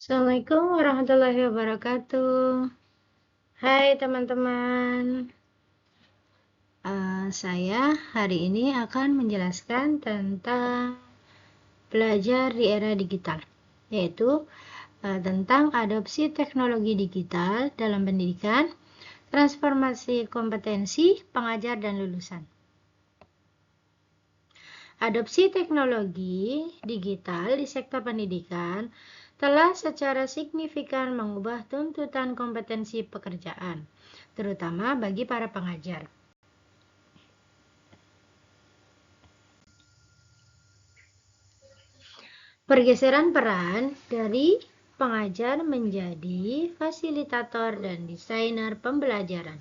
Assalamualaikum warahmatullahi wabarakatuh. Hai teman-teman. Saya hari ini akan menjelaskan tentang belajar di era digital, yaitu tentang adopsi teknologi digital dalam pendidikan, transformasi kompetensi pengajar dan lulusan. Adopsi teknologi digital di sektor pendidikan telah secara signifikan mengubah tuntutan kompetensi pekerjaan, terutama bagi para pengajar. Pergeseran peran dari pengajar menjadi fasilitator dan desainer pembelajaran.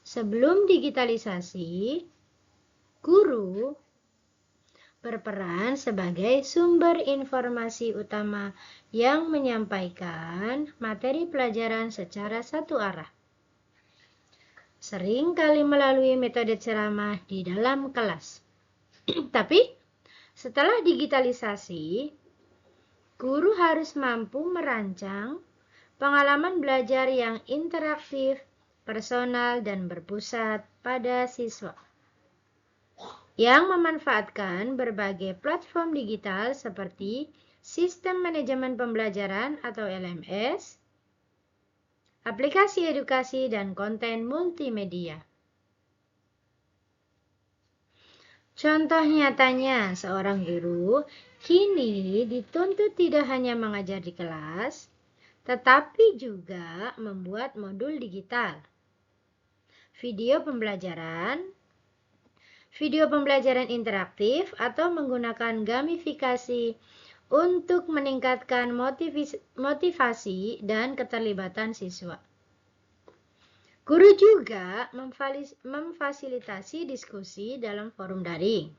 Sebelum digitalisasi, guru berperan sebagai sumber informasi utama yang menyampaikan materi pelajaran secara satu arah. Sering kali melalui metode ceramah di dalam kelas. Tapi setelah digitalisasi, guru harus mampu merancang pengalaman belajar yang interaktif, personal, dan berpusat pada siswa, yang memanfaatkan berbagai platform digital seperti Sistem Manajemen Pembelajaran atau LMS, aplikasi edukasi, dan konten multimedia. Contoh nyatanya, seorang guru kini dituntut tidak hanya mengajar di kelas, tetapi juga membuat modul digital, video pembelajaran interaktif, atau menggunakan gamifikasi untuk meningkatkan motivasi dan keterlibatan siswa. Guru juga memfasilitasi diskusi dalam forum daring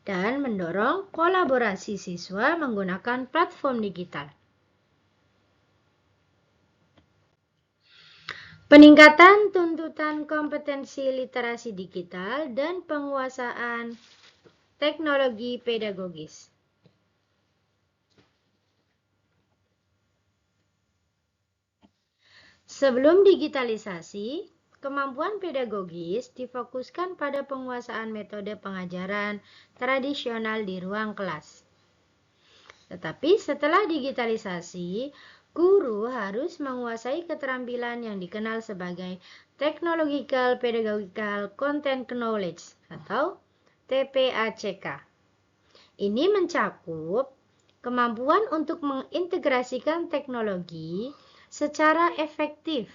dan mendorong kolaborasi siswa menggunakan platform digital. Peningkatan tuntutan kompetensi literasi digital dan penguasaan teknologi pedagogis. Sebelum digitalisasi, kemampuan pedagogis difokuskan pada penguasaan metode pengajaran tradisional di ruang kelas. Tetapi setelah digitalisasi, guru harus menguasai keterampilan yang dikenal sebagai Technological Pedagogical Content Knowledge atau TPACK. Ini mencakup kemampuan untuk mengintegrasikan teknologi secara efektif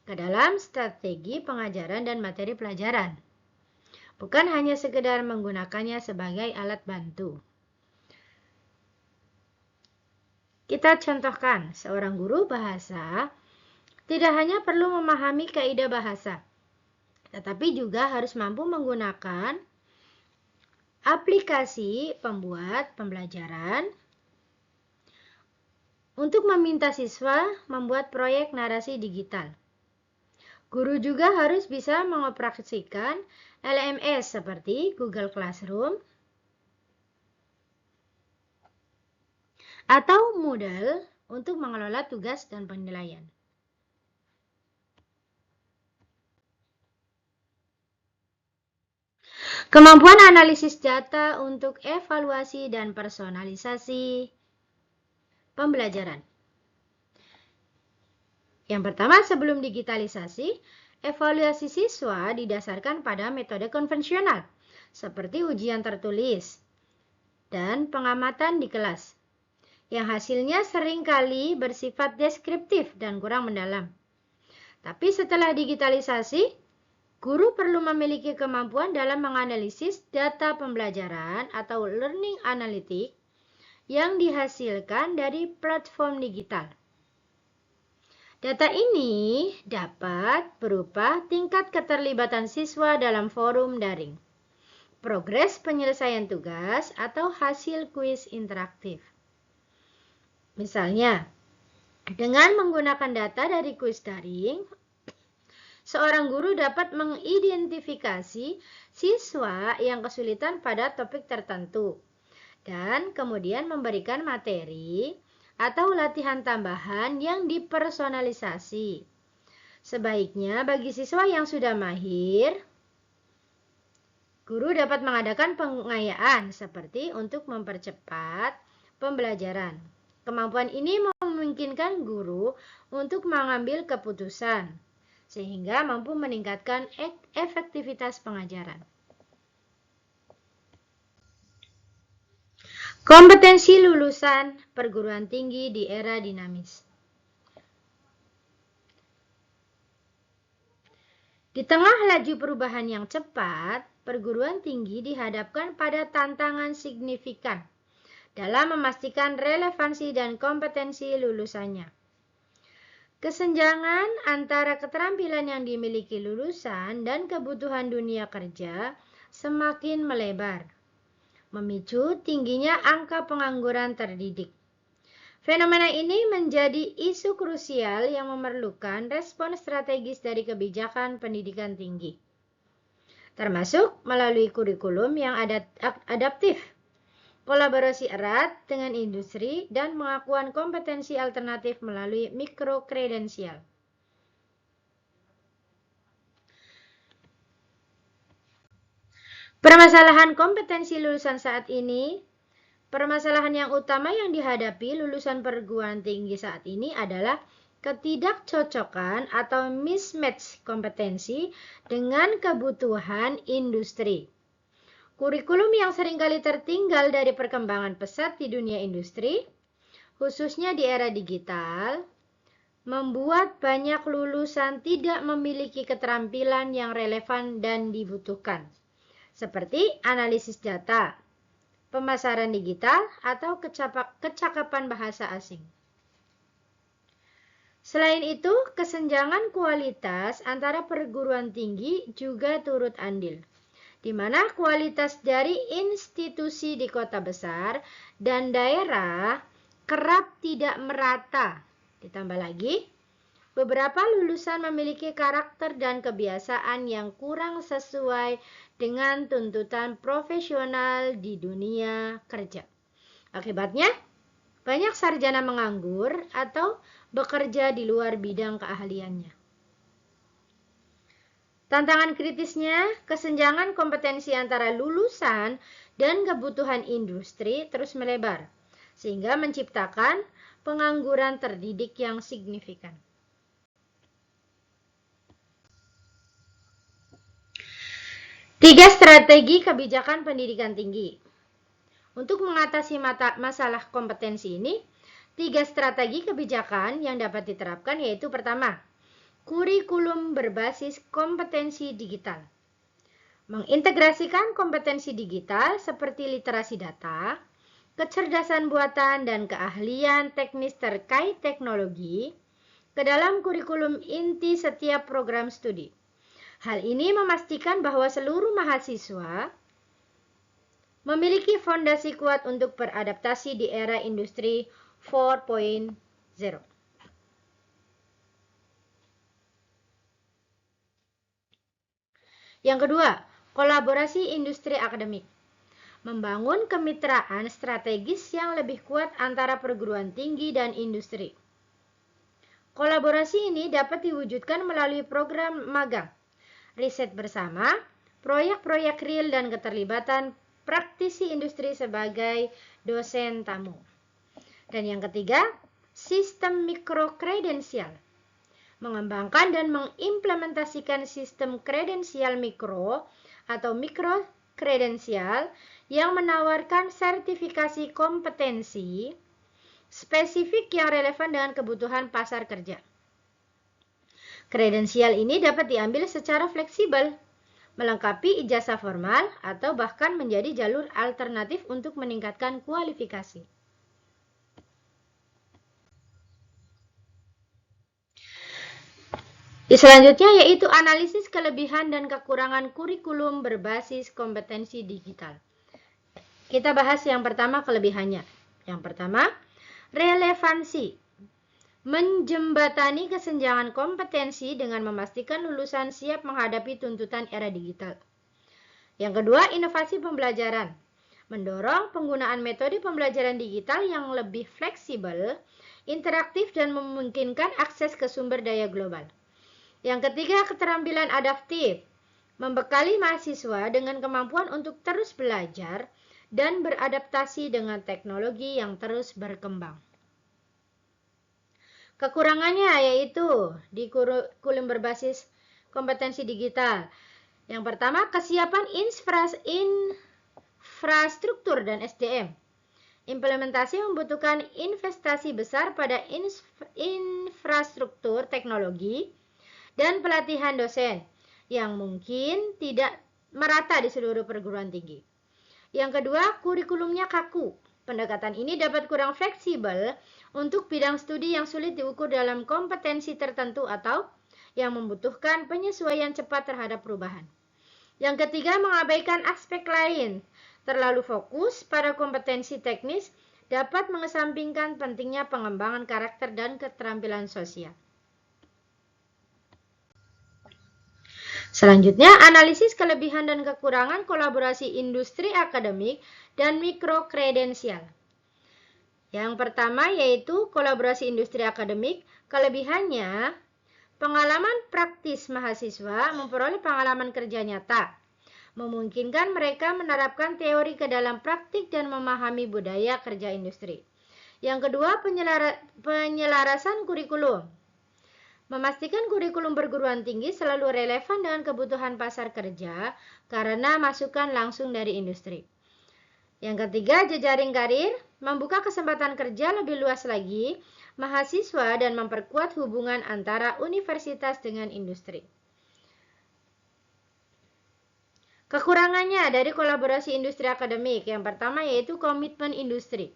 ke dalam strategi pengajaran dan materi pelajaran, bukan hanya sekedar menggunakannya sebagai alat bantu. Kita contohkan, seorang guru bahasa tidak hanya perlu memahami kaidah bahasa, tetapi juga harus mampu menggunakan aplikasi pembuat pembelajaran untuk meminta siswa membuat proyek narasi digital. Guru juga harus bisa mengoperasikan LMS seperti Google Classroom atau Moodle untuk mengelola tugas dan penilaian. Kemampuan analisis data untuk evaluasi dan personalisasi pembelajaran. Yang pertama, sebelum digitalisasi, evaluasi siswa didasarkan pada metode konvensional, seperti ujian tertulis dan pengamatan di kelas, yang hasilnya seringkali bersifat deskriptif dan kurang mendalam. Tapi setelah digitalisasi, guru perlu memiliki kemampuan dalam menganalisis data pembelajaran atau learning analytics yang dihasilkan dari platform digital. Data ini dapat berupa tingkat keterlibatan siswa dalam forum daring, progres penyelesaian tugas, atau hasil kuis interaktif. Misalnya, dengan menggunakan data dari kuis daring, seorang guru dapat mengidentifikasi siswa yang kesulitan pada topik tertentu dan kemudian memberikan materi atau latihan tambahan yang dipersonalisasi. Sebaiknya bagi siswa yang sudah mahir, guru dapat mengadakan pengayaan seperti untuk mempercepat pembelajaran. Kemampuan ini memungkinkan guru untuk mengambil keputusan, sehingga mampu meningkatkan efektivitas pengajaran. Kompetensi lulusan perguruan tinggi di era dinamis. Di tengah laju perubahan yang cepat, perguruan tinggi dihadapkan pada tantangan signifikan dalam memastikan relevansi dan kompetensi lulusannya. Kesenjangan antara keterampilan yang dimiliki lulusan dan kebutuhan dunia kerja semakin melebar, memicu tingginya angka pengangguran terdidik. Fenomena ini menjadi isu krusial yang memerlukan respon strategis dari kebijakan pendidikan tinggi, termasuk melalui kurikulum yang adaptif, kolaborasi erat dengan industri, dan pengakuan kompetensi alternatif melalui mikrokredensial. Permasalahan kompetensi lulusan saat ini. Permasalahan yang utama yang dihadapi lulusan perguruan tinggi saat ini adalah ketidakcocokan atau mismatch kompetensi dengan kebutuhan industri. Kurikulum yang seringkali tertinggal dari perkembangan pesat di dunia industri, khususnya di era digital, membuat banyak lulusan tidak memiliki keterampilan yang relevan dan dibutuhkan, seperti analisis data, pemasaran digital, atau kecakapan bahasa asing. Selain itu, kesenjangan kualitas antara perguruan tinggi juga turut andil, di mana kualitas dari institusi di kota besar dan daerah kerap tidak merata. Ditambah lagi, beberapa lulusan memiliki karakter dan kebiasaan yang kurang sesuai dengan tuntutan profesional di dunia kerja. Akibatnya, banyak sarjana menganggur atau bekerja di luar bidang keahliannya. Tantangan kritisnya, kesenjangan kompetensi antara lulusan dan kebutuhan industri terus melebar, sehingga menciptakan pengangguran terdidik yang signifikan. Tiga strategi kebijakan pendidikan tinggi. Untuk mengatasi masalah kompetensi ini, tiga strategi kebijakan yang dapat diterapkan yaitu pertama, kurikulum berbasis kompetensi digital. Mengintegrasikan kompetensi digital seperti literasi data, kecerdasan buatan, dan keahlian teknis terkait teknologi ke dalam kurikulum inti setiap program studi. Hal ini memastikan bahwa seluruh mahasiswa memiliki fondasi kuat untuk beradaptasi di era industri 4.0. Yang kedua, kolaborasi industri akademik. Membangun kemitraan strategis yang lebih kuat antara perguruan tinggi dan industri. Kolaborasi ini dapat diwujudkan melalui program magang, riset bersama, proyek-proyek real, dan keterlibatan praktisi industri sebagai dosen tamu. Dan yang ketiga, sistem mikrokredensial. Mengembangkan dan mengimplementasikan sistem kredensial mikro atau mikrokredensial yang menawarkan sertifikasi kompetensi spesifik yang relevan dengan kebutuhan pasar kerja. Kredensial ini dapat diambil secara fleksibel, melengkapi ijazah formal, atau bahkan menjadi jalur alternatif untuk meningkatkan kualifikasi. Selanjutnya yaitu analisis kelebihan dan kekurangan kurikulum berbasis kompetensi digital. Kita bahas yang pertama, kelebihannya. Yang pertama, relevansi. Menjembatani kesenjangan kompetensi dengan memastikan lulusan siap menghadapi tuntutan era digital. Yang kedua, inovasi pembelajaran. mendorong penggunaan metode pembelajaran digital yang lebih fleksibel, interaktif, dan memungkinkan akses ke sumber daya global. Yang ketiga, keterampilan adaptif, membekali mahasiswa dengan kemampuan untuk terus belajar dan beradaptasi dengan teknologi yang terus berkembang. Kekurangannya yaitu di kurikulum berbasis kompetensi digital. Yang pertama, kesiapan infrastruktur dan SDM. Implementasi membutuhkan investasi besar pada infrastruktur teknologi dan pelatihan dosen yang mungkin tidak merata di seluruh perguruan tinggi. Yang kedua, kurikulumnya kaku. Pendekatan ini dapat kurang fleksibel untuk bidang studi yang sulit diukur dalam kompetensi tertentu atau yang membutuhkan penyesuaian cepat terhadap perubahan. Yang ketiga, mengabaikan aspek lain. Terlalu fokus pada kompetensi teknis dapat mengesampingkan pentingnya pengembangan karakter dan keterampilan sosial. Selanjutnya, analisis kelebihan dan kekurangan kolaborasi industri akademik dan mikrokredensial. Yang pertama yaitu kolaborasi industri akademik. Kelebihannya, pengalaman praktis mahasiswa memperoleh pengalaman kerja nyata, memungkinkan mereka menerapkan teori ke dalam praktik dan memahami budaya kerja industri. Yang kedua, penyelarasan kurikulum. Memastikan kurikulum perguruan tinggi selalu relevan dengan kebutuhan pasar kerja karena masukan langsung dari industri. Yang ketiga, jejaring karir, membuka kesempatan kerja lebih luas lagi mahasiswa dan memperkuat hubungan antara universitas dengan industri. Kekurangannya dari kolaborasi industri akademik, yang pertama yaitu komitmen industri.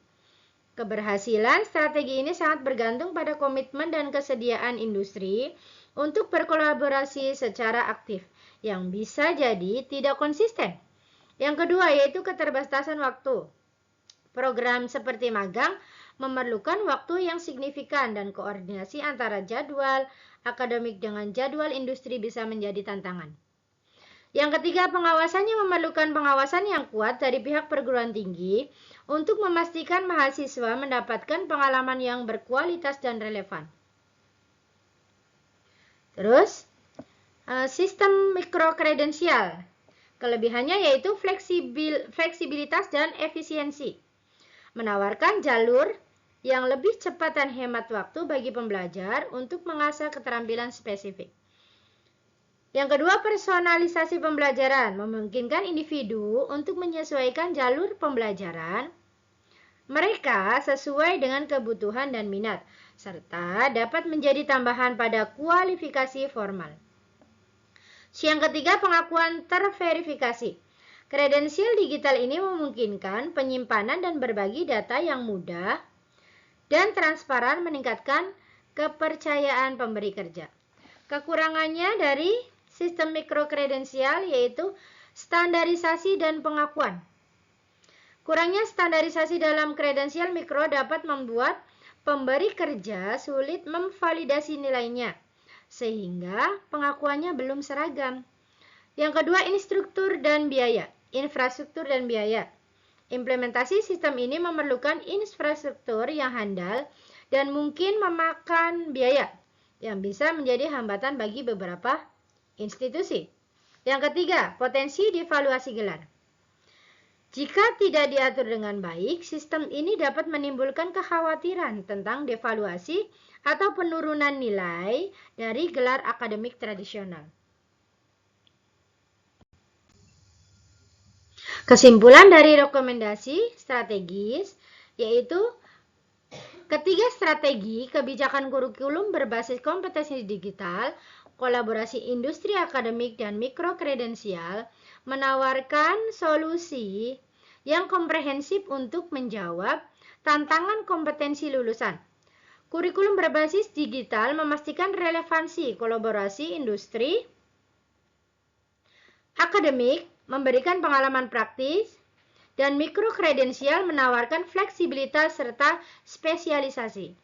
Keberhasilan strategi ini sangat bergantung pada komitmen dan kesediaan industri untuk berkolaborasi secara aktif, yang bisa jadi tidak konsisten. Yang kedua yaitu keterbatasan waktu. Program seperti magang memerlukan waktu yang signifikan dan koordinasi antara jadwal akademik dengan jadwal industri bisa menjadi tantangan. Yang ketiga, pengawasannya memerlukan pengawasan yang kuat dari pihak perguruan tinggi untuk memastikan mahasiswa mendapatkan pengalaman yang berkualitas dan relevan. Terus, sistem mikrokredensial. Kelebihannya yaitu fleksibilitas dan efisiensi. Menawarkan jalur yang lebih cepat dan hemat waktu bagi pembelajar untuk mengasah keterampilan spesifik. Yang kedua, personalisasi pembelajaran. Memungkinkan individu untuk menyesuaikan jalur pembelajaran mereka sesuai dengan kebutuhan dan minat, serta dapat menjadi tambahan pada kualifikasi formal. Yang ketiga, pengakuan terverifikasi. Kredensial digital ini memungkinkan penyimpanan dan berbagi data yang mudah dan transparan, meningkatkan kepercayaan pemberi kerja. Kekurangannya dari sistem mikrokredensial yaitu standarisasi dan pengakuan. Kurangnya standarisasi dalam kredensial mikro dapat membuat pemberi kerja sulit memvalidasi nilainya, sehingga pengakuannya belum seragam. Yang kedua, infrastruktur dan biaya. Implementasi sistem ini memerlukan infrastruktur yang handal dan mungkin memakan biaya, yang bisa menjadi hambatan bagi beberapa institusi. Yang ketiga, potensi devaluasi gelar. Jika tidak diatur dengan baik, sistem ini dapat menimbulkan kekhawatiran tentang devaluasi atau penurunan nilai dari gelar akademik tradisional. Kesimpulan dari rekomendasi strategis yaitu ketiga strategi kebijakan kurikulum berbasis kompetensi digital, kolaborasi industri akademik dan mikrokredensial menawarkan solusi yang komprehensif untuk menjawab tantangan kompetensi lulusan. Kurikulum berbasis digital memastikan relevansi kolaborasi industri akademik, memberikan pengalaman praktis, dan mikrokredensial menawarkan fleksibilitas serta spesialisasi.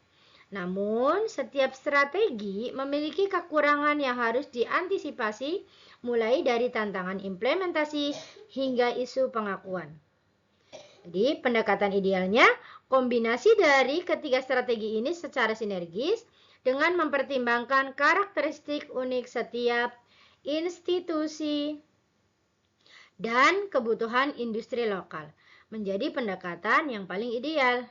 Namun, setiap strategi memiliki kekurangan yang harus diantisipasi, mulai dari tantangan implementasi hingga isu pengakuan. Jadi, pendekatan idealnya kombinasi dari ketiga strategi ini secara sinergis dengan mempertimbangkan karakteristik unik setiap institusi dan kebutuhan industri lokal menjadi pendekatan yang paling ideal.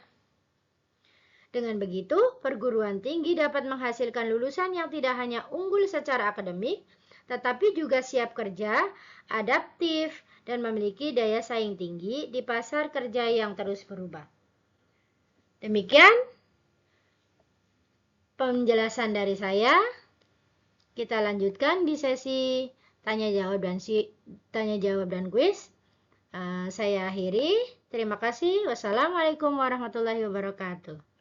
Dengan begitu, perguruan tinggi dapat menghasilkan lulusan yang tidak hanya unggul secara akademik, tetapi juga siap kerja, adaptif, dan memiliki daya saing tinggi di pasar kerja yang terus berubah. Demikian penjelasan dari saya. Kita lanjutkan di sesi tanya jawab dan kuis. Saya akhiri. Terima kasih. Wassalamualaikum warahmatullahi wabarakatuh.